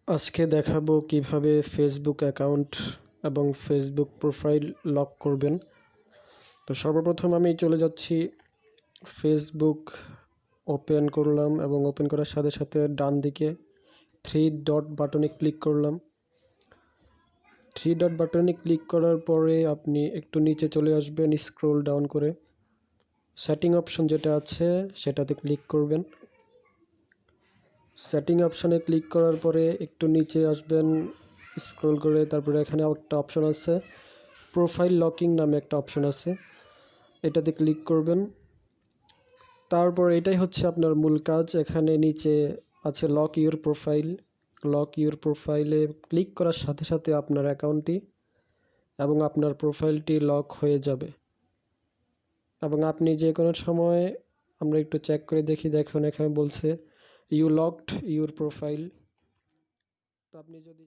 আজকে দেখাবো কিভাবে ফেসবুক অ্যাকাউন্ট এবং ফেসবুক প্রোফাইল লক করবেন। তো সর্বপ্রথম আমি চলে যাচ্ছি ফেসবুক ওপেন করলাম এবং ওপেন করার সাথে সাথে ডান দিকে 3 ডট বাটনে ক্লিক করলাম। 3 ডট বাটনে ক্লিক করার পরে আপনি একটু নিচে চলে আসবেন, স্ক্রল ডাউন করে সেটিং অপশন যেটা আছে সেটাতে ক্লিক করবেন। সেটিং অপশনে ক্লিক করার পরে একটু নিচে আসবেন, স্ক্রল করে তারপরে এখানে একটা অপশন আছে প্রোফাইল লকিং নামে একটা অপশন আছে, এটাতে ক্লিক করবেন। তারপর এটাই হচ্ছে আপনার মূল কাজ। এখানে নিচে আছে lock your profile. Lock your প্রোফাইলে ক্লিক করার সাথে সাথে আপনার অ্যাকাউন্টটি এবং আপনার প্রোফাইলটি লক হয়ে যাবে এবং আপনি যে কোনো সময়, আমরা একটু চেক করে দেখি, দেখুন এখানে বলছে ইউ লকড ইউর প্রোফাইল। তো আপনি যদি